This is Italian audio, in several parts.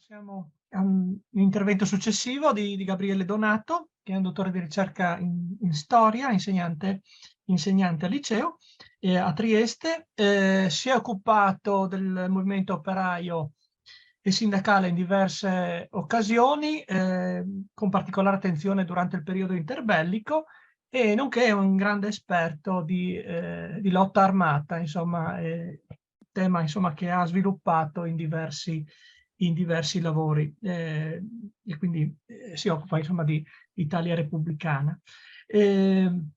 Passiamo a un intervento successivo di Gabriele Donato, che è un dottore di ricerca in storia, insegnante al liceo a Trieste. Si è occupato del movimento operaio e sindacale in diverse occasioni, con particolare attenzione durante il periodo interbellico, e nonché è un grande esperto di lotta armata, insomma, tema insomma, che ha sviluppato in diversi lavori, e quindi si occupa insomma di Italia repubblicana.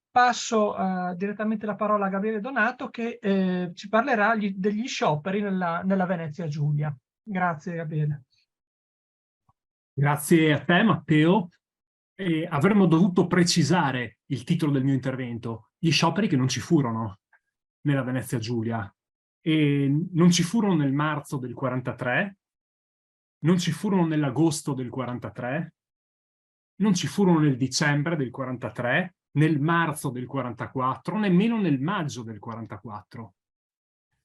Passo direttamente la parola a Gabriele Donato, che ci parlerà degli scioperi nella Venezia Giulia. Grazie Gabriele. Grazie a te Matteo. Avremmo dovuto precisare il titolo del mio intervento: gli scioperi che non ci furono nella Venezia Giulia. E non ci furono nel marzo del 43, non ci furono nell'agosto del 43, non ci furono nel dicembre del 43, nel marzo del 44, nemmeno nel maggio del 44.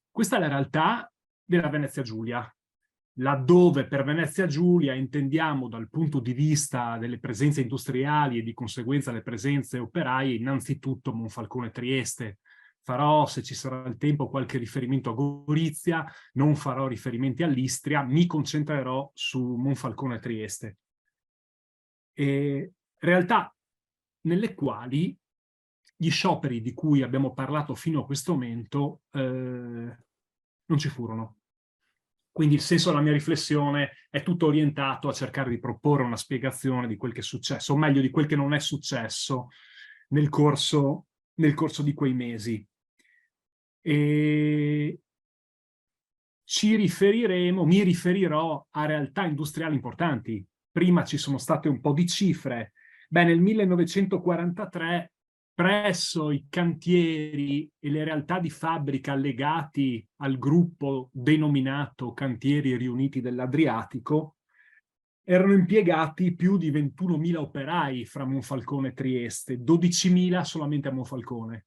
Questa è la realtà della Venezia Giulia, laddove per Venezia Giulia intendiamo dal punto di vista delle presenze industriali e di conseguenza le presenze operaie innanzitutto Monfalcone Trieste. Farò, se ci sarà il tempo, qualche riferimento a Gorizia, non farò riferimenti all'Istria, mi concentrerò su Monfalcone Trieste. Realtà nelle quali gli scioperi di cui abbiamo parlato fino a questo momento non ci furono. Quindi il senso della mia riflessione è tutto orientato a cercare di proporre una spiegazione di quel che è successo, o meglio di quel che non è successo nel corso di quei mesi. E mi riferirò a realtà industriali importanti. Prima ci sono state un po' di cifre. Beh, nel 1943 presso i cantieri e le realtà di fabbrica legati al gruppo denominato Cantieri Riuniti dell'Adriatico, erano impiegati più di 21.000 operai fra Monfalcone e Trieste, 12.000 solamente a Monfalcone.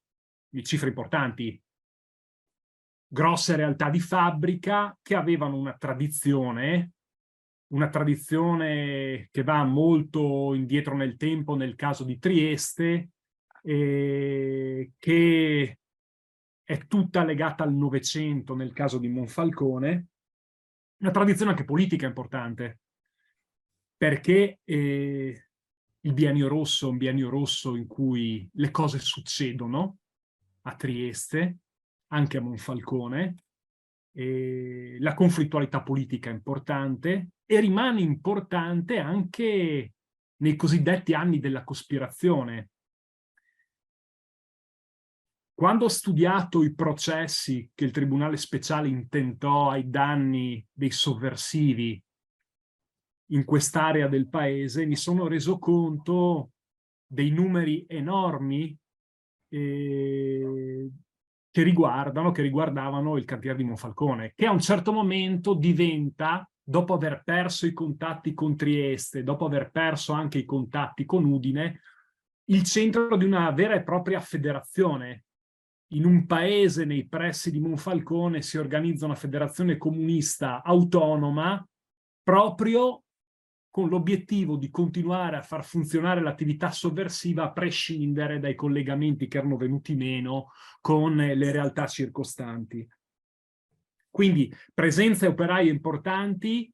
Cifre importanti. Grosse realtà di fabbrica che avevano una tradizione che va molto indietro nel tempo nel caso di Trieste, che è tutta legata al Novecento nel caso di Monfalcone, una tradizione anche politica importante, perché il biennio rosso è un biennio rosso in cui le cose succedono a Trieste, anche a Monfalcone, la conflittualità politica è importante e rimane importante anche nei cosiddetti anni della cospirazione. Quando ho studiato i processi che il Tribunale Speciale intentò ai danni dei sovversivi in quest'area del paese, mi sono reso conto dei numeri enormi che riguardavano il cantiere di Monfalcone, che a un certo momento diventa, dopo aver perso i contatti con Trieste, dopo aver perso anche i contatti con Udine, il centro di una vera e propria federazione. In un paese nei pressi di Monfalcone si organizza una federazione comunista autonoma proprio con l'obiettivo di continuare a far funzionare l'attività sovversiva a prescindere dai collegamenti che erano venuti meno con le realtà circostanti. Quindi presenze operaie importanti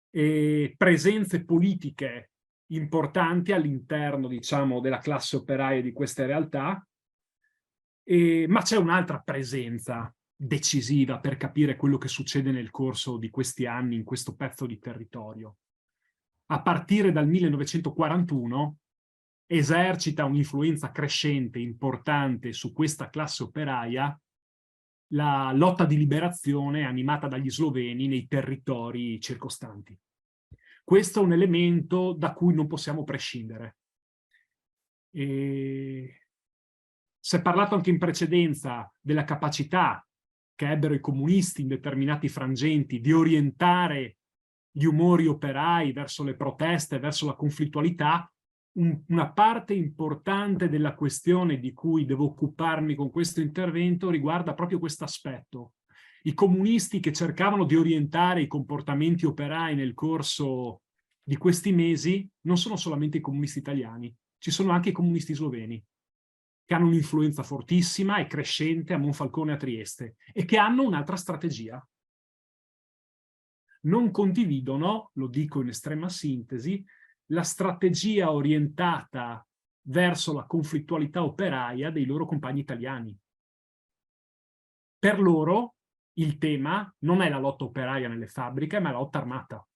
e presenze politiche importanti all'interno, diciamo, della classe operaia di queste realtà, ma c'è un'altra presenza decisiva per capire quello che succede nel corso di questi anni in questo pezzo di territorio. A partire dal 1941 esercita un'influenza crescente, importante su questa classe operaia, la lotta di liberazione animata dagli sloveni nei territori circostanti. Questo è un elemento da cui non possiamo prescindere. Si è parlato anche in precedenza della capacità che ebbero i comunisti in determinati frangenti di orientare gli umori operai verso le proteste, verso la conflittualità. Una parte importante della questione di cui devo occuparmi con questo intervento riguarda proprio questo aspetto, I comunisti che cercavano di orientare i comportamenti operai nel corso di questi mesi non sono solamente i comunisti italiani, ci sono anche i comunisti sloveni, che hanno un'influenza fortissima e crescente a Monfalcone e a Trieste, e che hanno un'altra strategia. Non condividono, lo dico in estrema sintesi, la strategia orientata verso la conflittualità operaia dei loro compagni italiani. Per loro il tema non è la lotta operaia nelle fabbriche, ma la lotta armata.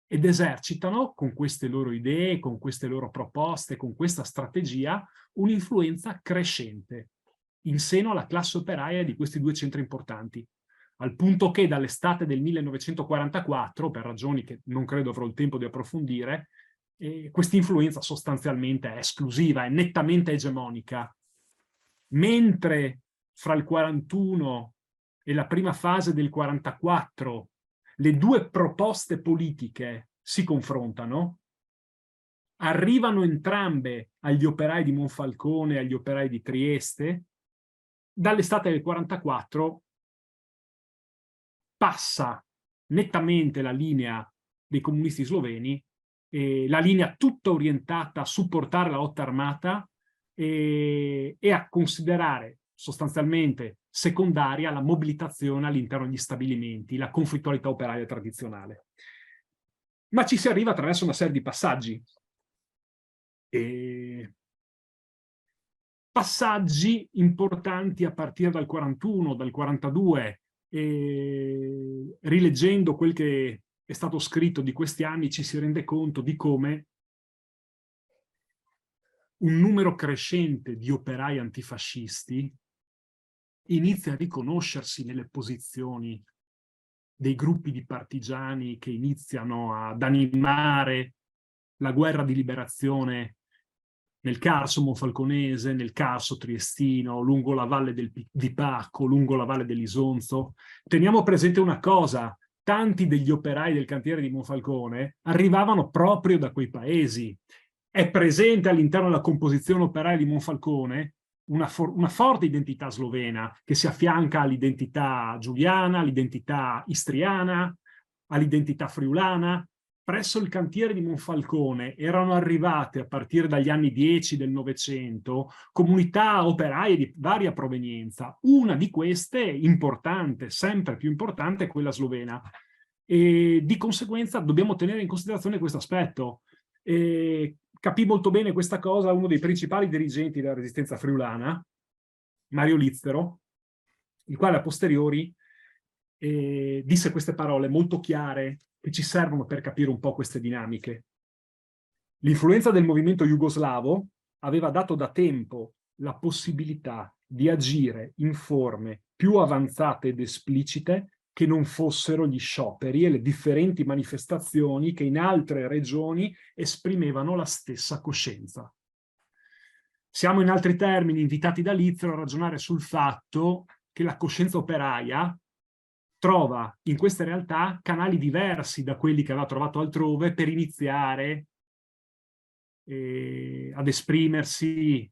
Ed esercitano, con queste loro idee, con queste loro proposte, con questa strategia, un'influenza crescente in seno alla classe operaia di questi due centri importanti, al punto che dall'estate del 1944, per ragioni che non credo avrò il tempo di approfondire, questa influenza sostanzialmente è esclusiva, è nettamente egemonica. Mentre fra il 41 e la prima fase del 44 le due proposte politiche si confrontano, arrivano entrambe agli operai di Monfalcone e agli operai di Trieste, dall'estate del 44 passa nettamente la linea dei comunisti sloveni, la linea tutta orientata a supportare la lotta armata e a considerare sostanzialmente secondaria la mobilitazione all'interno degli stabilimenti, la conflittualità operaia tradizionale. Ma ci si arriva attraverso una serie di passaggi. Passaggi importanti a partire dal 41, dal 42, rileggendo quel che è stato scritto di questi anni ci si rende conto di come un numero crescente di operai antifascisti inizia a riconoscersi nelle posizioni dei gruppi di partigiani che iniziano ad animare la guerra di liberazione nel Carso monfalconese, nel Carso triestino, lungo la valle di Pacco, lungo la valle dell'Isonzo. Teniamo presente una cosa: tanti degli operai del cantiere di Monfalcone arrivavano proprio da quei paesi. È presente all'interno della composizione operaia di Monfalcone una forte identità slovena che si affianca all'identità giuliana, all'identità istriana, all'identità friulana. Presso il cantiere di Monfalcone erano arrivate a partire dagli anni 10 del Novecento comunità operaie di varia provenienza. Una di queste, importante, sempre più importante, è quella slovena. E di conseguenza dobbiamo tenere in considerazione questo aspetto. Capì molto bene questa cosa uno dei principali dirigenti della resistenza friulana, Mario Lizzero, il quale a posteriori disse queste parole molto chiare che ci servono per capire un po' queste dinamiche. L'influenza del movimento jugoslavo aveva dato da tempo la possibilità di agire in forme più avanzate ed esplicite che non fossero gli scioperi e le differenti manifestazioni che in altre regioni esprimevano la stessa coscienza. Siamo in altri termini invitati da Lizzero a ragionare sul fatto che la coscienza operaia trova in queste realtà canali diversi da quelli che aveva trovato altrove per iniziare ad esprimersi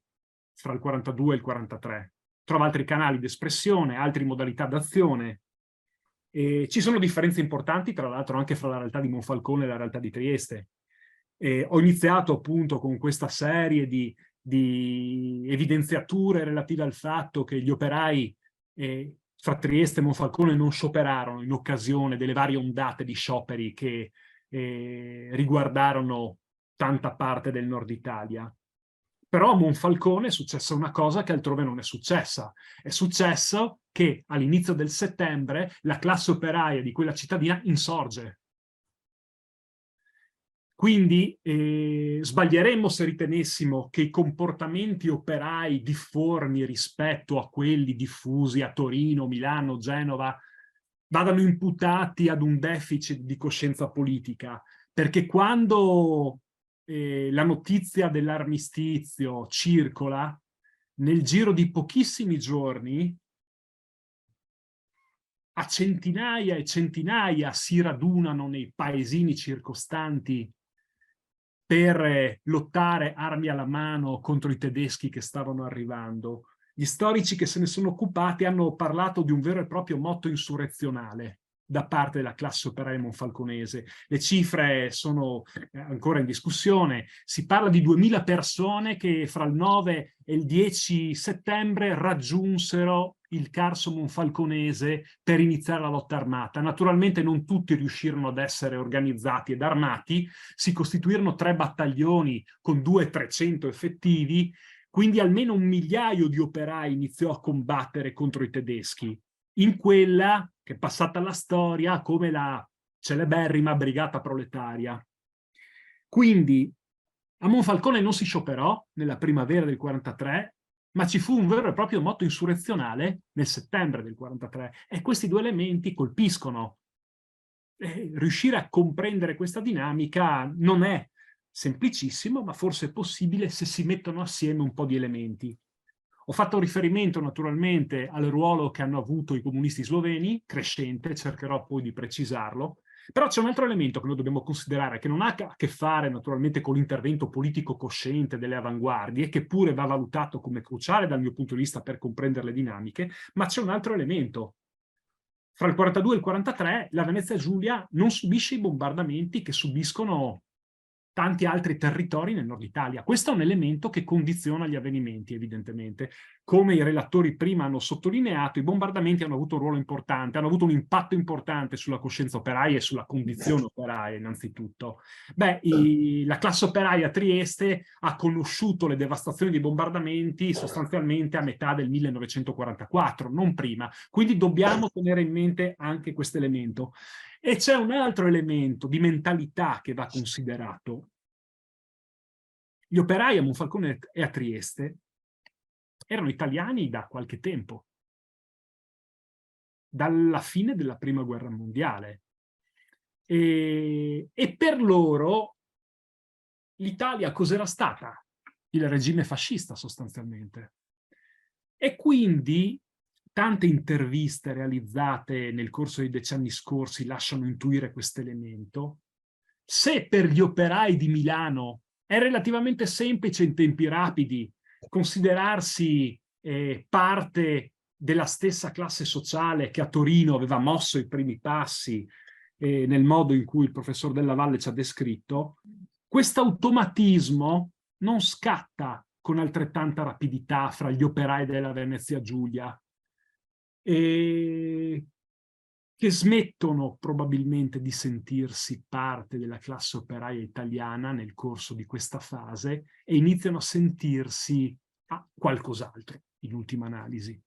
fra il 42 e il 43. Trova altri canali di espressione, altre modalità d'azione. Ci sono differenze importanti, tra l'altro, anche fra la realtà di Monfalcone e la realtà di Trieste. Ho iniziato appunto con questa serie di evidenziature relative al fatto che gli operai fra Trieste e Monfalcone non scioperarono in occasione delle varie ondate di scioperi che riguardarono tanta parte del nord Italia. Però a Monfalcone è successa una cosa che altrove non è successa. È successo che all'inizio del settembre la classe operaia di quella cittadina insorge. Quindi sbaglieremmo se ritenessimo che i comportamenti operai difformi rispetto a quelli diffusi a Torino, Milano, Genova vadano imputati ad un deficit di coscienza politica, perché quando la notizia dell'armistizio circola, nel giro di pochissimi giorni a centinaia e centinaia si radunano nei paesini circostanti per lottare armi alla mano contro i tedeschi che stavano arrivando. Gli storici che se ne sono occupati hanno parlato di un vero e proprio motto insurrezionale da parte della classe operaia monfalconese. Le cifre sono ancora in discussione. Si parla di 2000 persone che fra il 9 e il 10 settembre raggiunsero il Carso monfalconese per iniziare la lotta armata. Naturalmente non tutti riuscirono ad essere organizzati ed armati, si costituirono 3 battaglioni con 200-300 effettivi, quindi almeno 1 migliaio di operai iniziò a combattere contro i tedeschi, in quella che è passata alla storia come la celeberrima Brigata Proletaria. Quindi a Monfalcone non si scioperò nella primavera del 43, ma ci fu un vero e proprio motto insurrezionale nel settembre del 43, e questi 2 elementi colpiscono. Riuscire a comprendere questa dinamica non è semplicissimo, ma forse è possibile se si mettono assieme un po' di elementi. Ho fatto riferimento naturalmente al ruolo che hanno avuto i comunisti sloveni, crescente, cercherò poi di precisarlo, però c'è un altro elemento che noi dobbiamo considerare, che non ha a che fare naturalmente con l'intervento politico cosciente delle avanguardie, che pure va valutato come cruciale dal mio punto di vista per comprendere le dinamiche, ma c'è un altro elemento. Fra il 42 e il 43 la Venezia Giulia non subisce i bombardamenti che subiscono tanti altri territori nel nord Italia. Questo è un elemento che condiziona gli avvenimenti, evidentemente. Come i relatori prima hanno sottolineato, i bombardamenti hanno avuto un ruolo importante, hanno avuto un impatto importante sulla coscienza operaia e sulla condizione operaia, innanzitutto. La classe operaia a Trieste ha conosciuto le devastazioni dei bombardamenti sostanzialmente a metà del 1944, non prima. Quindi dobbiamo tenere in mente anche questo elemento. E c'è un altro elemento di mentalità che va considerato. Gli operai a Monfalcone e a Trieste erano italiani da qualche tempo, dalla fine della Prima Guerra Mondiale. E per loro l'Italia cos'era stata? Il regime fascista, sostanzialmente. E quindi tante interviste realizzate nel corso dei decenni scorsi lasciano intuire questo elemento. Se per gli operai di Milano è relativamente semplice in tempi rapidi considerarsi parte della stessa classe sociale che a Torino aveva mosso i primi passi nel modo in cui il professor Della Valle ci ha descritto, questo automatismo non scatta con altrettanta rapidità fra gli operai della Venezia Giulia, che smettono probabilmente di sentirsi parte della classe operaia italiana nel corso di questa fase e iniziano a sentirsi qualcos'altro, in ultima analisi.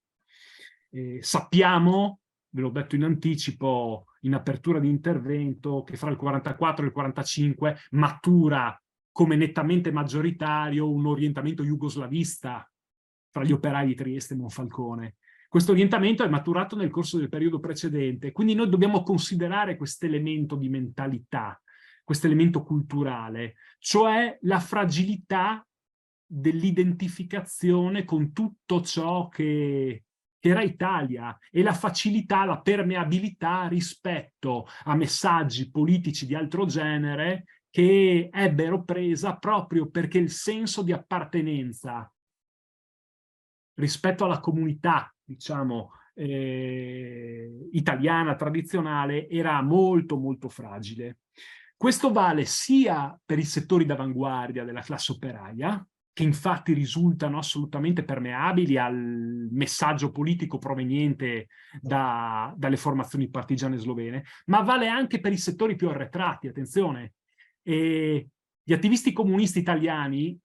Sappiamo, ve l'ho detto in anticipo, in apertura di intervento, che fra il 44 e il 45 matura come nettamente maggioritario un orientamento jugoslavista fra gli operai di Trieste e Monfalcone. Questo orientamento è maturato nel corso del periodo precedente, quindi noi dobbiamo considerare questo elemento di mentalità, questo elemento culturale, cioè la fragilità dell'identificazione con tutto ciò che era Italia e la facilità, la permeabilità rispetto a messaggi politici di altro genere che ebbero presa proprio perché il senso di appartenenza rispetto alla comunità, diciamo, italiana tradizionale era molto, molto fragile. Questo vale sia per i settori d'avanguardia della classe operaia, che infatti risultano assolutamente permeabili al messaggio politico proveniente dalle formazioni partigiane slovene, ma vale anche per i settori più arretrati, attenzione. Gli attivisti comunisti italiani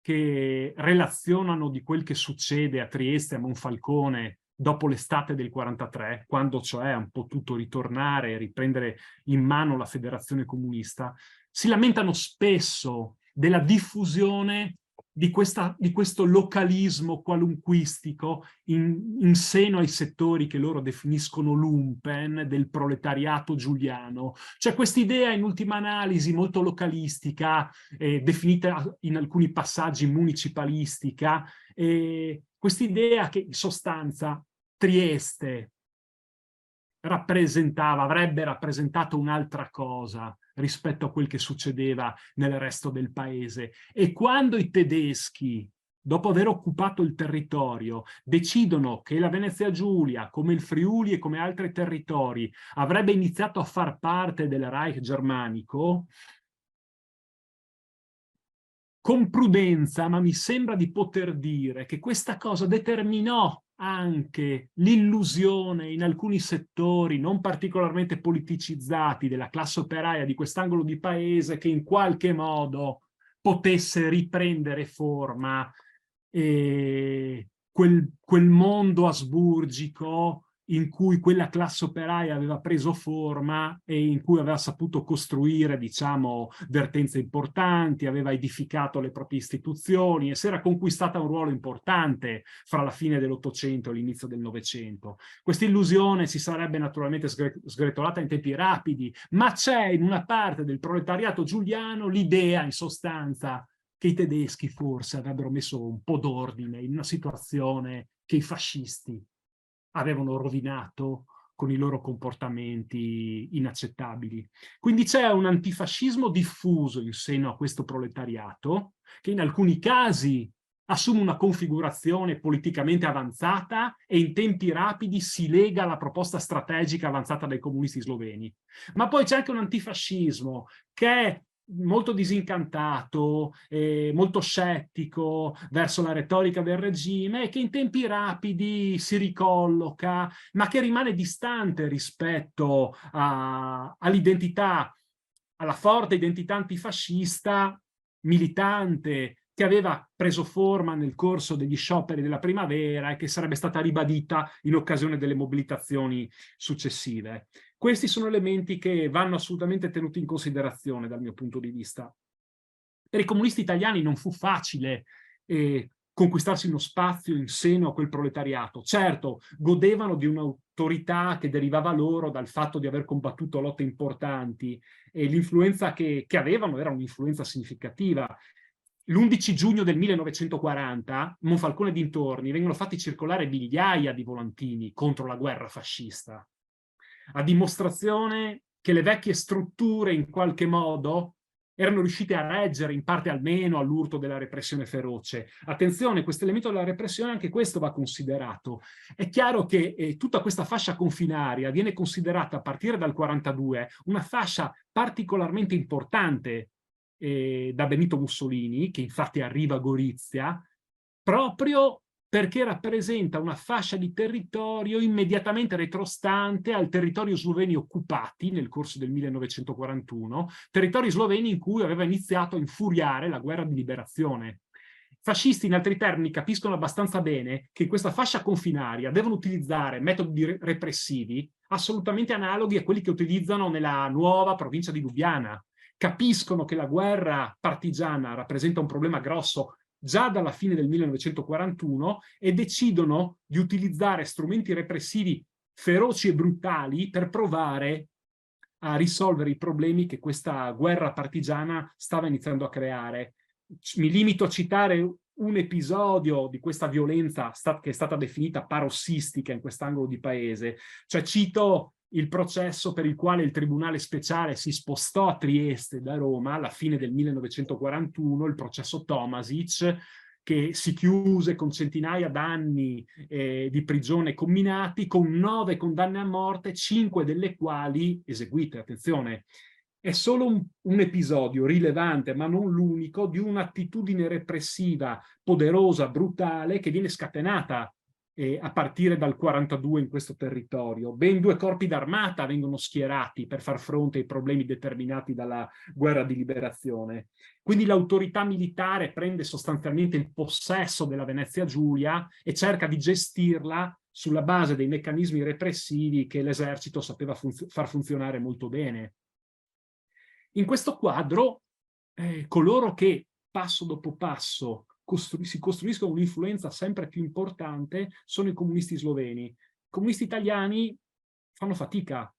che relazionano di quel che succede a Trieste, a Monfalcone, dopo l'estate del 43, quando cioè hanno potuto ritornare e riprendere in mano la federazione comunista, si lamentano spesso della diffusione di questo localismo qualunquistico in seno ai settori che loro definiscono lumpen del proletariato giuliano. C'è quest'idea in ultima analisi molto localistica, definita in alcuni passaggi municipalistica, quest'idea che in sostanza Trieste avrebbe rappresentato un'altra cosa rispetto a quel che succedeva nel resto del paese. E quando i tedeschi dopo aver occupato il territorio, decidono che la Venezia Giulia, come il Friuli e come altri territori, avrebbe iniziato a far parte del Reich germanico, con prudenza, ma mi sembra di poter dire che questa cosa determinò anche l'illusione in alcuni settori non particolarmente politicizzati della classe operaia di quest'angolo di paese che in qualche modo potesse riprendere forma quel mondo asburgico in cui quella classe operaia aveva preso forma e in cui aveva saputo costruire, diciamo, vertenze importanti, aveva edificato le proprie istituzioni e si era conquistata un ruolo importante fra la fine dell'Ottocento e l'inizio del Novecento. Questa illusione si sarebbe naturalmente sgretolata in tempi rapidi, ma c'è in una parte del proletariato giuliano l'idea, in sostanza, che i tedeschi forse avrebbero messo un po' d'ordine in una situazione che i fascisti avevano rovinato con i loro comportamenti inaccettabili. Quindi c'è un antifascismo diffuso in seno a questo proletariato, che in alcuni casi assume una configurazione politicamente avanzata e in tempi rapidi si lega alla proposta strategica avanzata dai comunisti sloveni. Ma poi c'è anche un antifascismo che è molto disincantato, molto scettico verso la retorica del regime e che in tempi rapidi si ricolloca, ma che rimane distante rispetto all'identità, alla forte identità antifascista militante che aveva preso forma nel corso degli scioperi della primavera e che sarebbe stata ribadita in occasione delle mobilitazioni successive. Questi sono elementi che vanno assolutamente tenuti in considerazione dal mio punto di vista. Per i comunisti italiani non fu facile conquistarsi uno spazio in seno a quel proletariato. Certo, godevano di un'autorità che derivava loro dal fatto di aver combattuto lotte importanti e l'influenza che avevano era un'influenza significativa. L'11 giugno del 1940, Monfalcone e dintorni vengono fatti circolare migliaia di volantini contro la guerra fascista, a dimostrazione che le vecchie strutture in qualche modo erano riuscite a reggere, in parte almeno, all'urto della repressione feroce. Attenzione, questo elemento della repressione, anche questo va considerato. È chiaro che tutta questa fascia confinaria viene considerata a partire dal 1942 una fascia particolarmente importante da Benito Mussolini, che infatti arriva a Gorizia, proprio perché rappresenta una fascia di territorio immediatamente retrostante al territorio sloveni occupati nel corso del 1941, territori sloveni in cui aveva iniziato a infuriare la guerra di liberazione. I fascisti, in altri termini, capiscono abbastanza bene che in questa fascia confinaria devono utilizzare metodi repressivi assolutamente analoghi a quelli che utilizzano nella nuova provincia di Lubiana. Capiscono che la guerra partigiana rappresenta un problema grosso già dalla fine del 1941 e decidono di utilizzare strumenti repressivi feroci e brutali per provare a risolvere i problemi che questa guerra partigiana stava iniziando a creare. Mi limito a citare un episodio di questa violenza che è stata definita parossistica in quest'angolo di paese, cioè cito il processo per il quale il Tribunale Speciale si spostò a Trieste da Roma alla fine del 1941, il processo Tomasic, che si chiuse con centinaia d'anni di prigione comminati, con 9 condanne a morte, 5 delle quali eseguite. Attenzione, è solo un episodio rilevante, ma non l'unico, di un'attitudine repressiva poderosa, brutale, che viene scatenata a partire dal 1942 in questo territorio. Ben 2 corpi d'armata vengono schierati per far fronte ai problemi determinati dalla guerra di liberazione. Quindi l'autorità militare prende sostanzialmente il possesso della Venezia Giulia e cerca di gestirla sulla base dei meccanismi repressivi che l'esercito sapeva far funzionare molto bene. In questo quadro, coloro che passo dopo passo si costruiscono un'influenza sempre più importante sono i comunisti sloveni. I comunisti italiani fanno fatica,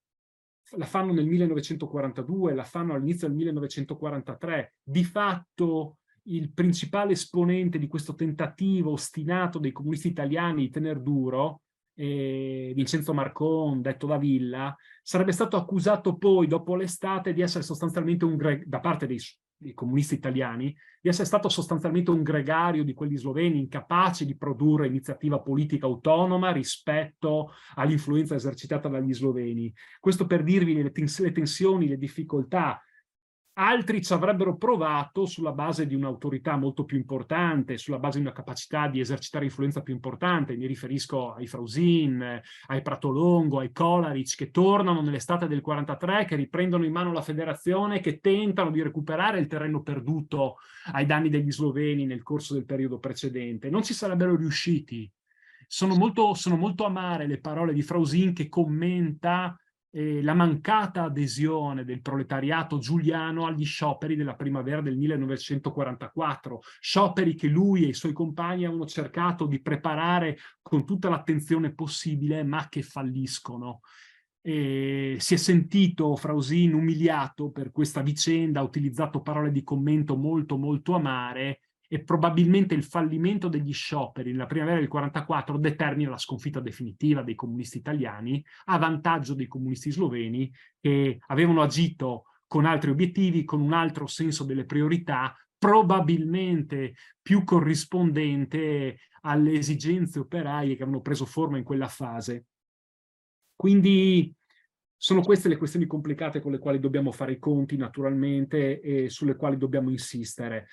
la fanno nel 1942, la fanno all'inizio del 1943. Di fatto il principale esponente di questo tentativo ostinato dei comunisti italiani di tener duro Vincenzo Marcon, detto da Villa, sarebbe stato accusato poi, dopo l'estate, di essere sostanzialmente da parte dei comunisti italiani, di essere stato sostanzialmente un gregario di quelli sloveni, incapaci di produrre iniziativa politica autonoma rispetto all'influenza esercitata dagli sloveni. Questo per dirvi le tensioni, le difficoltà. Altri ci avrebbero provato sulla base di un'autorità molto più importante, sulla base di una capacità di esercitare influenza più importante. Mi riferisco ai Frausin, ai Pratolongo, ai Kolaric, che tornano nell'estate del 43, che riprendono in mano la federazione, che tentano di recuperare il terreno perduto ai danni degli sloveni nel corso del periodo precedente. Non ci sarebbero riusciti. Sono molto amare le parole di Frausin, che commenta la mancata adesione del proletariato giuliano agli scioperi della primavera del 1944, scioperi che lui e i suoi compagni avevano cercato di preparare con tutta l'attenzione possibile, ma che falliscono. Si è sentito Frausin umiliato per questa vicenda, ha utilizzato parole di commento molto amare, e probabilmente il fallimento degli scioperi nella primavera del 44 determina la sconfitta definitiva dei comunisti italiani a vantaggio dei comunisti sloveni, che avevano agito con altri obiettivi, con un altro senso delle priorità, probabilmente più corrispondente alle esigenze operaie che avevano preso forma in quella fase. Quindi sono queste le questioni complicate con le quali dobbiamo fare i conti, naturalmente, e sulle quali dobbiamo insistere.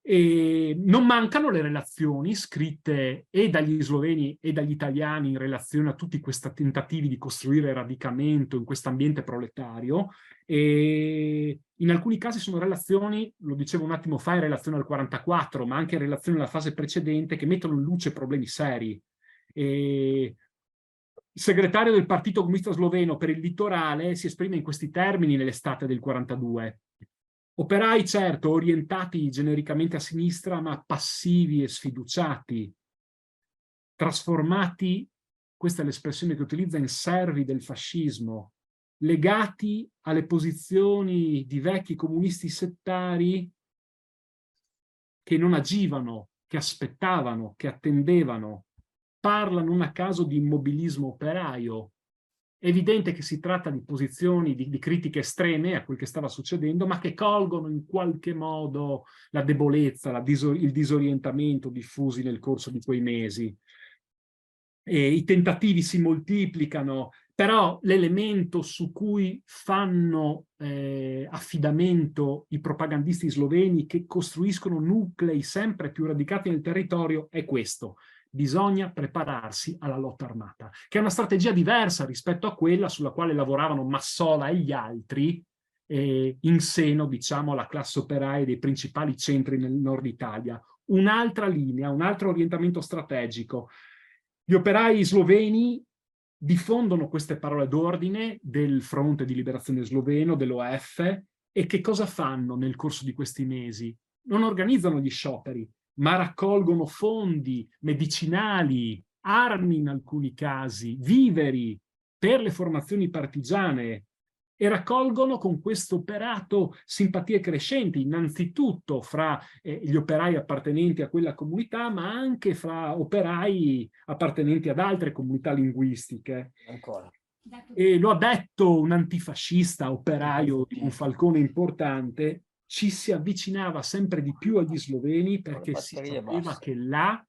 E non mancano le relazioni scritte e dagli sloveni e dagli italiani in relazione a tutti questi tentativi di costruire radicamento in questo ambiente proletario, e in alcuni casi sono relazioni, lo dicevo un attimo fa, in relazione al 44, ma anche in relazione alla fase precedente, che mettono in luce problemi seri. Il segretario del Partito Comunista Sloveno per il litorale si esprime in questi termini nell'estate del 42. Operai, certo, orientati genericamente a sinistra, ma passivi e sfiduciati, trasformati, questa è l'espressione che utilizza, in servi del fascismo, legati alle posizioni di vecchi comunisti settari che non agivano, che aspettavano, che attendevano. Parlano non a caso di immobilismo operaio. È evidente che si tratta di posizioni di critiche estreme a quel che stava succedendo, ma che colgono in qualche modo la debolezza, il disorientamento diffusi nel corso di quei mesi. I tentativi si moltiplicano, però l'elemento su cui fanno affidamento i propagandisti sloveni, che costruiscono nuclei sempre più radicati nel territorio, è questo: bisogna prepararsi alla lotta armata, che è una strategia diversa rispetto a quella sulla quale lavoravano Massola e gli altri in seno, diciamo, alla classe operaia dei principali centri nel nord Italia. Un'altra linea, un altro orientamento strategico. Gli operai sloveni diffondono queste parole d'ordine del Fronte di Liberazione Sloveno, dell'OF, e che cosa fanno nel corso di questi mesi? Non organizzano gli scioperi, ma raccolgono fondi, medicinali, armi in alcuni casi, viveri per le formazioni partigiane, e raccolgono con questo operato simpatie crescenti, innanzitutto fra gli operai appartenenti a quella comunità, ma anche fra operai appartenenti ad altre comunità linguistiche. Ancora. E lo ha detto un antifascista operaio di Monfalcone importante: ci si avvicinava sempre di più agli sloveni perché si sapeva che là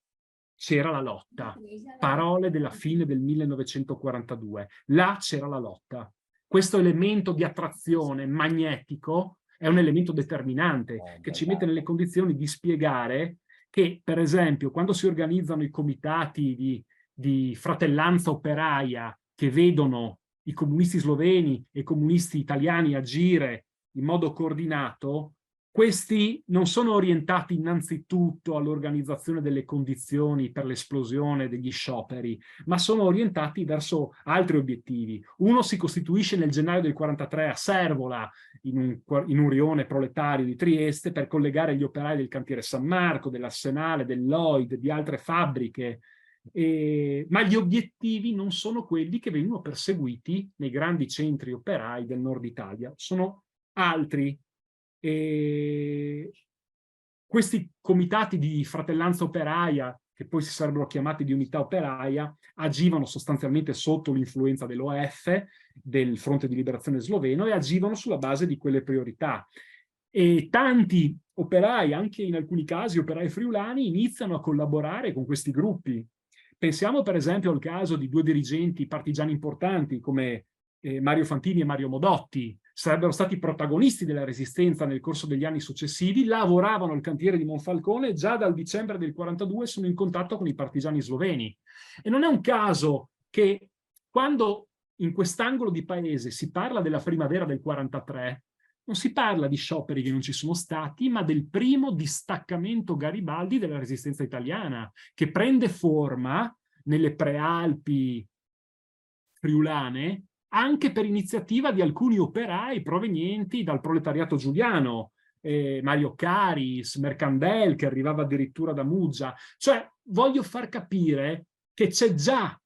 c'era la lotta. Parole della fine del 1942. Là c'era la lotta. Questo elemento di attrazione magnetico è un elemento determinante che ci mette nelle condizioni di spiegare che, per esempio, quando si organizzano i comitati di fratellanza operaia che vedono i comunisti sloveni e i comunisti italiani agire in modo coordinato, questi non sono orientati innanzitutto all'organizzazione delle condizioni per l'esplosione degli scioperi, ma sono orientati verso altri obiettivi. Uno si costituisce nel gennaio del 43 a Servola, in un rione proletario di Trieste, per collegare gli operai del cantiere San Marco, dell'Arsenale, del Lloyd, di altre fabbriche, ma gli obiettivi non sono quelli che vengono perseguiti nei grandi centri operai del nord Italia, sono altri. Questi comitati di fratellanza operaia che poi si sarebbero chiamati di unità operaia, agivano sostanzialmente sotto l'influenza dell'OF, del Fronte di Liberazione Sloveno, e agivano sulla base di quelle priorità. E tanti operai, anche in alcuni casi operai friulani, iniziano a collaborare con questi gruppi. Pensiamo per esempio al caso di due dirigenti partigiani importanti come Mario Fantini e Mario Modotti. Sarebbero stati protagonisti della resistenza nel corso degli anni successivi, lavoravano al cantiere di Monfalcone e già dal dicembre del 42 sono in contatto con i partigiani sloveni. E non è un caso che quando in quest'angolo di paese si parla della primavera del 43, non si parla di scioperi che non ci sono stati, ma del primo distaccamento Garibaldi della resistenza italiana, che prende forma nelle prealpi friulane anche per iniziativa di alcuni operai provenienti dal proletariato giuliano, Mario Caris, Mercandel, che arrivava addirittura da Muggia. Cioè, voglio far capire che c'è già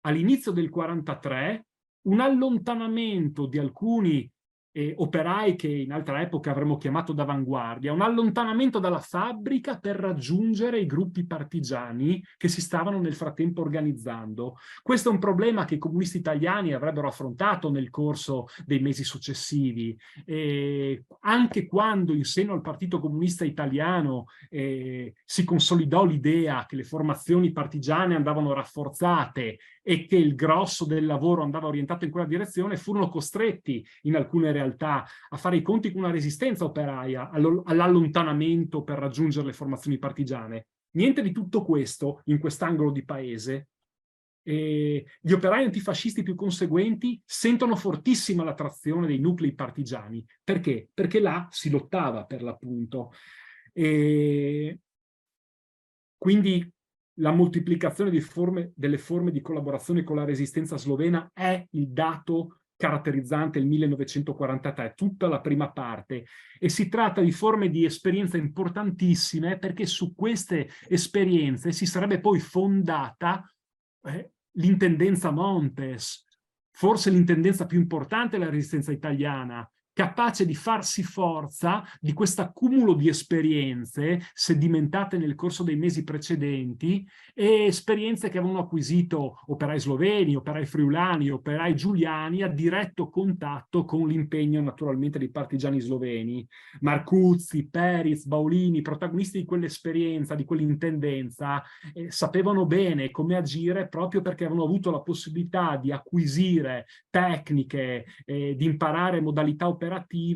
all'inizio del 43 un allontanamento di alcuni operai che in altra epoca avremmo chiamato d'avanguardia, un allontanamento dalla fabbrica per raggiungere i gruppi partigiani che si stavano nel frattempo organizzando. Questo è un problema che i comunisti italiani avrebbero affrontato nel corso dei mesi successivi, anche quando in seno al Partito Comunista Italiano si consolidò l'idea che le formazioni partigiane andavano rafforzate e che il grosso del lavoro andava orientato in quella direzione, furono costretti in alcune realtà a fare i conti con una resistenza operaia all'allontanamento per raggiungere le formazioni partigiane. Niente di tutto questo in quest'angolo di paese. Gli operai antifascisti più conseguenti sentono fortissima l'attrazione dei nuclei partigiani. Perché? Perché là si lottava, per l'appunto. Quindi la moltiplicazione delle forme di collaborazione con la resistenza slovena è il dato caratterizzante il 1943, tutta la prima parte, e si tratta di forme di esperienza importantissime perché su queste esperienze si sarebbe poi fondata l'intendenza Montes, forse l'intendenza più importante della resistenza italiana, capace di farsi forza di questo accumulo di esperienze sedimentate nel corso dei mesi precedenti e esperienze che avevano acquisito operai sloveni, operai friulani, operai giuliani a diretto contatto con l'impegno naturalmente dei partigiani sloveni. Marcuzzi, Peritz, Baulini, protagonisti di quell'esperienza, di quell'intendenza, sapevano bene come agire proprio perché avevano avuto la possibilità di acquisire tecniche, di imparare modalità operative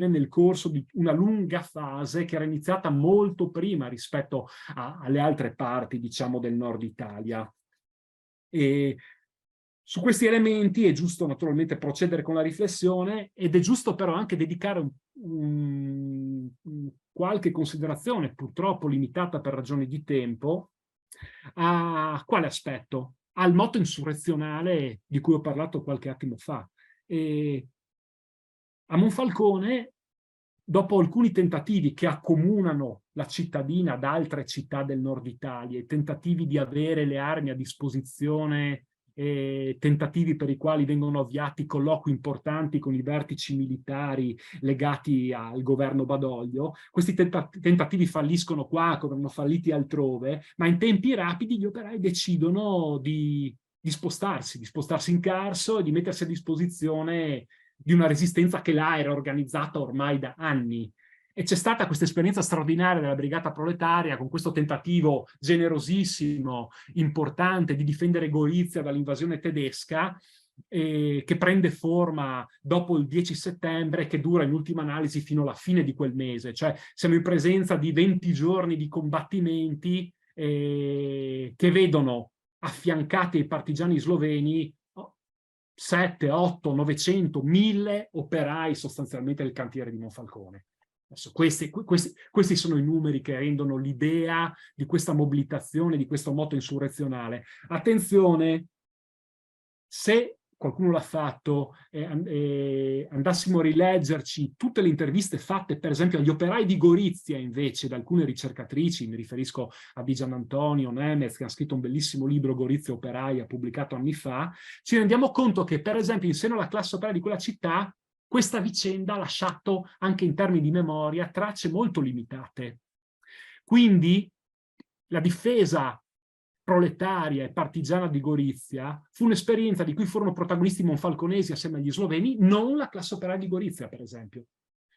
nel corso di una lunga fase che era iniziata molto prima rispetto alle altre parti, diciamo, del nord Italia. E su questi elementi è giusto naturalmente procedere con la riflessione ed è giusto però anche dedicare qualche considerazione, purtroppo limitata per ragioni di tempo, a quale aspetto? Al motto insurrezionale di cui ho parlato qualche attimo fa. A Monfalcone, dopo alcuni tentativi che accomunano la cittadina ad altre città del nord Italia, i tentativi di avere le armi a disposizione, tentativi per i quali vengono avviati colloqui importanti con i vertici militari legati al governo Badoglio, questi tentativi falliscono qua, come hanno falliti altrove, ma in tempi rapidi gli operai decidono di spostarsi in Carso e di mettersi a disposizione di una resistenza che là era organizzata ormai da anni. E c'è stata questa esperienza straordinaria della brigata proletaria con questo tentativo generosissimo, importante, di difendere Gorizia dall'invasione tedesca, che prende forma dopo il 10 settembre e che dura in ultima analisi fino alla fine di quel mese. Cioè siamo in presenza di 20 giorni di combattimenti che vedono affiancati ai partigiani sloveni 7, 8, 900, 1000 operai sostanzialmente del cantiere di Monfalcone. Adesso questi sono i numeri che rendono l'idea di questa mobilitazione, di questo moto insurrezionale. Attenzione, se qualcuno l'ha fatto, andassimo a rileggerci tutte le interviste fatte, per esempio, agli operai di Gorizia, invece, da alcune ricercatrici, mi riferisco a Di Gianantonio Nemez, che ha scritto un bellissimo libro, Gorizia Operaia, pubblicato anni fa, ci rendiamo conto che, per esempio, in seno alla classe operaia di quella città, questa vicenda ha lasciato, anche in termini di memoria, tracce molto limitate. Quindi la difesa proletaria e partigiana di Gorizia fu un'esperienza di cui furono protagonisti i monfalconesi assieme agli sloveni, non la classe operaia di Gorizia, per esempio.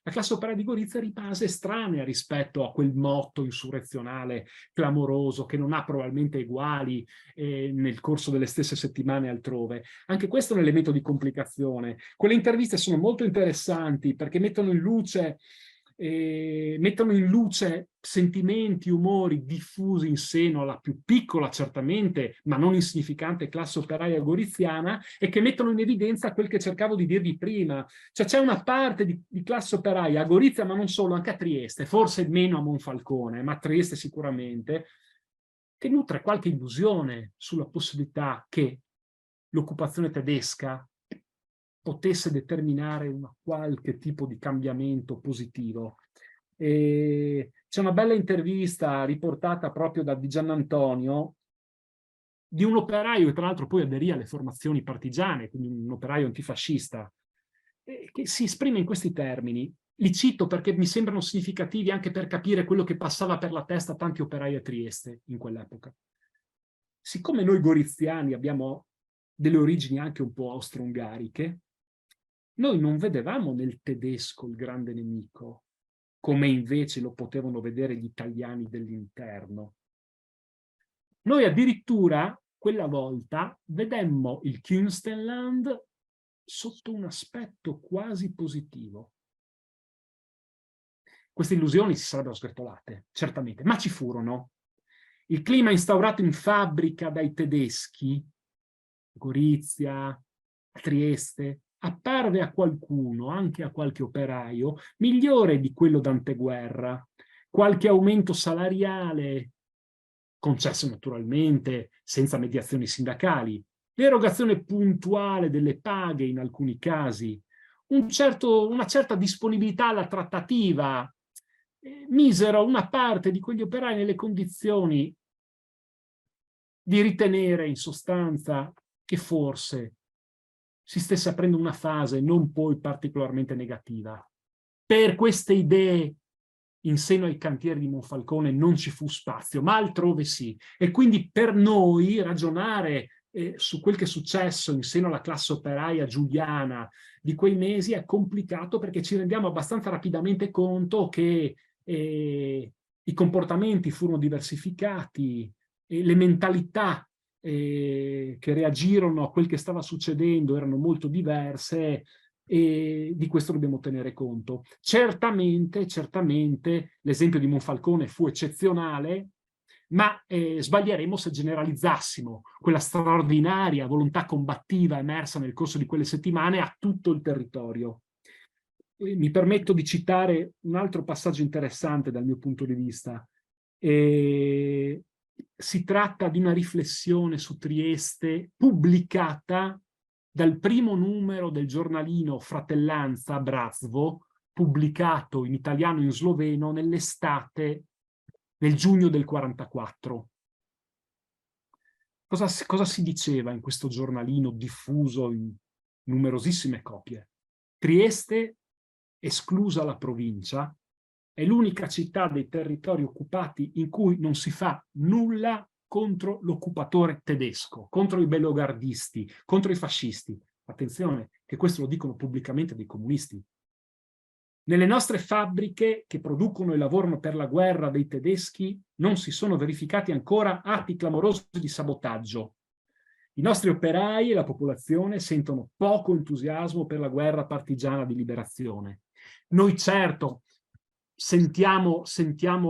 La classe operaia di Gorizia rimase estranea rispetto a quel motto insurrezionale clamoroso che non ha probabilmente eguali nel corso delle stesse settimane altrove. Anche questo è un elemento di complicazione. Quelle interviste sono molto interessanti perché mettono in luce sentimenti, umori diffusi in seno alla più piccola, certamente, ma non insignificante classe operaia goriziana, e che mettono in evidenza quel che cercavo di dirvi prima. Cioè c'è una parte di classe operaia a Gorizia, ma non solo, anche a Trieste, forse meno a Monfalcone, ma a Trieste sicuramente, che nutre qualche illusione sulla possibilità che l'occupazione tedesca potesse determinare un qualche tipo di cambiamento positivo. C'è una bella intervista riportata proprio da Di Giannantonio di un operaio che tra l'altro poi aderì alle formazioni partigiane, quindi un operaio antifascista, che si esprime in questi termini. Li cito perché mi sembrano significativi anche per capire quello che passava per la testa a tanti operai a Trieste in quell'epoca. Siccome noi goriziani abbiamo delle origini anche un po' austro-ungariche, noi non vedevamo nel tedesco il grande nemico, come invece lo potevano vedere gli italiani dell'interno. Noi addirittura quella volta vedemmo il Künstenland sotto un aspetto quasi positivo. Queste illusioni si sarebbero sgretolate, certamente, ma ci furono. Il clima instaurato in fabbrica dai tedeschi, Gorizia, Trieste, apparve a qualcuno, anche a qualche operaio, migliore di quello d'anteguerra. Qualche aumento salariale, concesso naturalmente senza mediazioni sindacali, l'erogazione puntuale delle paghe in alcuni casi, una certa disponibilità alla trattativa, misero una parte di quegli operai nelle condizioni di ritenere in sostanza che forse si stesse aprendo una fase non poi particolarmente negativa. Per queste idee in seno ai cantieri di Monfalcone non ci fu spazio, ma altrove sì. E quindi per noi ragionare su quel che è successo in seno alla classe operaia giuliana di quei mesi è complicato, perché ci rendiamo abbastanza rapidamente conto che i comportamenti furono diversificati, le mentalità che reagirono a quel che stava succedendo erano molto diverse, e di questo dobbiamo tenere conto. Certamente l'esempio di Monfalcone fu eccezionale, ma sbaglieremo se generalizzassimo quella straordinaria volontà combattiva emersa nel corso di quelle settimane a tutto il territorio. Mi permetto di citare un altro passaggio interessante dal mio punto di vista. Si tratta di una riflessione su Trieste pubblicata dal primo numero del giornalino Fratellanza Bratstvo, pubblicato in italiano e in sloveno nell'estate del giugno del 44. Cosa si diceva in questo giornalino diffuso in numerosissime copie? Trieste, esclusa la provincia, è l'unica città dei territori occupati in cui non si fa nulla contro l'occupatore tedesco, contro i belogardisti, contro i fascisti. Attenzione, che questo lo dicono pubblicamente dei comunisti. Nelle nostre fabbriche che producono e lavorano per la guerra dei tedeschi non si sono verificati ancora atti clamorosi di sabotaggio. I nostri operai e la popolazione sentono poco entusiasmo per la guerra partigiana di liberazione. Noi certo sentiamo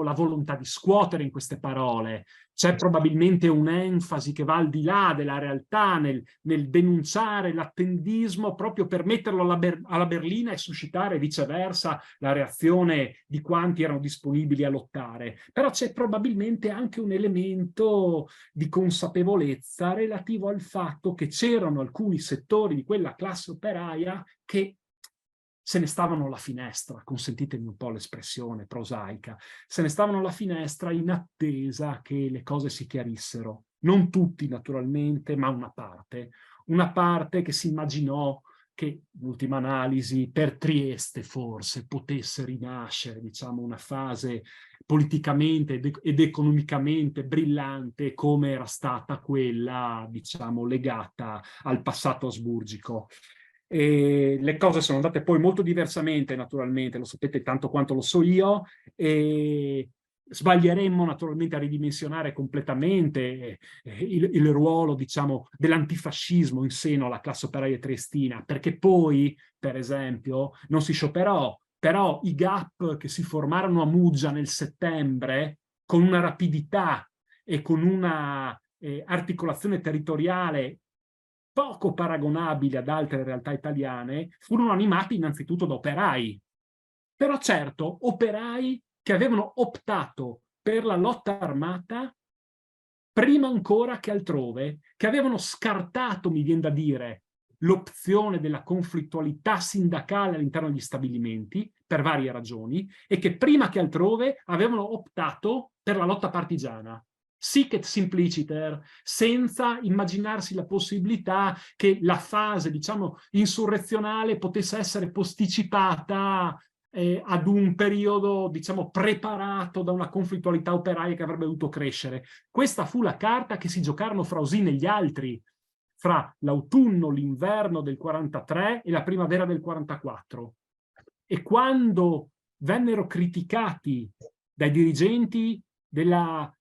la volontà di scuotere in queste parole. C'è probabilmente un'enfasi che va al di là della realtà nel denunciare l'attendismo proprio per metterlo alla berlina e suscitare viceversa la reazione di quanti erano disponibili a lottare. Però c'è probabilmente anche un elemento di consapevolezza relativo al fatto che c'erano alcuni settori di quella classe operaia che se ne stavano alla finestra, consentitemi un po' l'espressione prosaica, se ne stavano alla finestra in attesa che le cose si chiarissero. Non tutti, naturalmente, ma una parte che si immaginò che in ultima analisi per Trieste forse potesse rinascere, diciamo, una fase politicamente ed economicamente brillante come era stata quella, diciamo, legata al passato asburgico. E le cose sono andate poi molto diversamente, naturalmente, lo sapete tanto quanto lo so io, e sbaglieremmo naturalmente a ridimensionare completamente il ruolo, diciamo, dell'antifascismo in seno alla classe operaia triestina, perché poi, per esempio, non si scioperò, però i gap che si formarono a Muggia nel settembre, con una rapidità e con una articolazione territoriale poco paragonabili ad altre realtà italiane, furono animati innanzitutto da operai. Però certo, operai che avevano optato per la lotta armata prima ancora che altrove, che avevano scartato, mi viene da dire, l'opzione della conflittualità sindacale all'interno degli stabilimenti, per varie ragioni, e che prima che altrove avevano optato per la lotta partigiana. Sic et simpliciter, senza immaginarsi la possibilità che la fase, diciamo, insurrezionale potesse essere posticipata ad un periodo, diciamo, preparato da una conflittualità operaia che avrebbe dovuto crescere. Questa fu la carta che si giocarono fra Osini e gli altri, fra l'autunno, l'inverno del 43 e la primavera del 44. E quando vennero criticati dai dirigenti del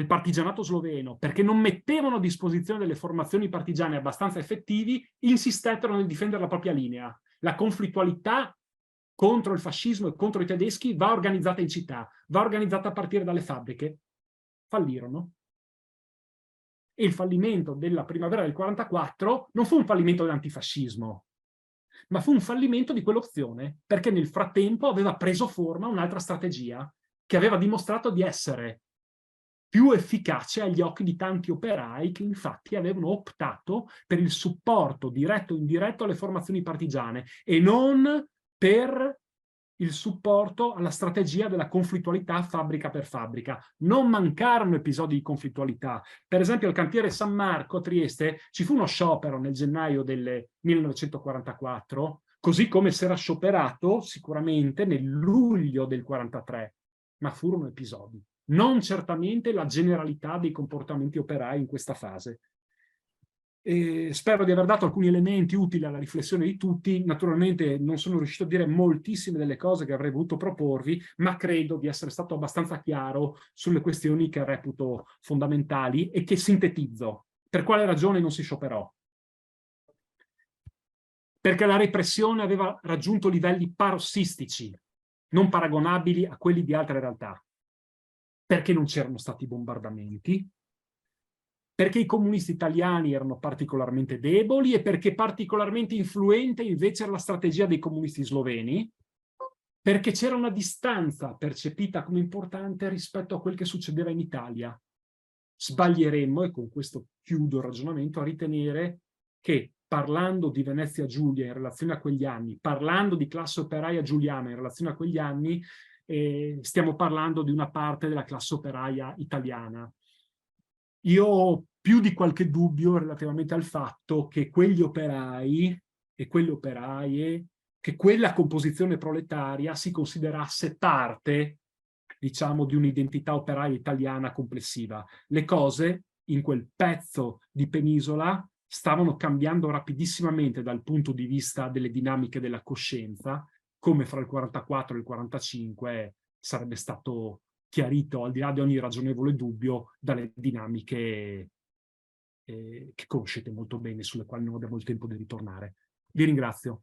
partigianato sloveno perché non mettevano a disposizione delle formazioni partigiane abbastanza effettivi, insistettero nel difendere la propria linea. La conflittualità contro il fascismo e contro i tedeschi va organizzata in città, va organizzata a partire dalle fabbriche. Fallirono. E il fallimento della primavera del 44 non fu un fallimento dell'antifascismo, ma fu un fallimento di quell'opzione, perché nel frattempo aveva preso forma un'altra strategia che aveva dimostrato di essere più efficace agli occhi di tanti operai che infatti avevano optato per il supporto diretto o indiretto alle formazioni partigiane e non per il supporto alla strategia della conflittualità fabbrica per fabbrica. Non mancarono episodi di conflittualità. Per esempio al cantiere San Marco a Trieste ci fu uno sciopero nel gennaio del 1944, così come si era scioperato sicuramente nel luglio del 43, ma furono episodi. Non certamente la generalità dei comportamenti operai in questa fase. E spero di aver dato alcuni elementi utili alla riflessione di tutti. Naturalmente non sono riuscito a dire moltissime delle cose che avrei voluto proporvi, ma credo di essere stato abbastanza chiaro sulle questioni che reputo fondamentali e che sintetizzo. Per quale ragione non si scioperò? Perché la repressione aveva raggiunto livelli parossistici, non paragonabili a quelli di altre realtà. Perché non c'erano stati bombardamenti, perché i comunisti italiani erano particolarmente deboli e perché particolarmente influente invece era la strategia dei comunisti sloveni, perché c'era una distanza percepita come importante rispetto a quel che succedeva in Italia. Sbaglieremmo, e con questo chiudo il ragionamento, a ritenere che parlando di Venezia Giulia in relazione a quegli anni, parlando di classe operaia giuliana in relazione a quegli anni, stiamo parlando di una parte della classe operaia italiana. Io ho più di qualche dubbio relativamente al fatto che quegli operai e quelle operaie, che quella composizione proletaria si considerasse parte, diciamo, di un'identità operaia italiana complessiva. Le cose in quel pezzo di penisola stavano cambiando rapidissimamente dal punto di vista delle dinamiche della coscienza, come fra il 44 e il 45 sarebbe stato chiarito, al di là di ogni ragionevole dubbio, dalle dinamiche che conoscete molto bene, sulle quali non abbiamo il tempo di ritornare. Vi ringrazio.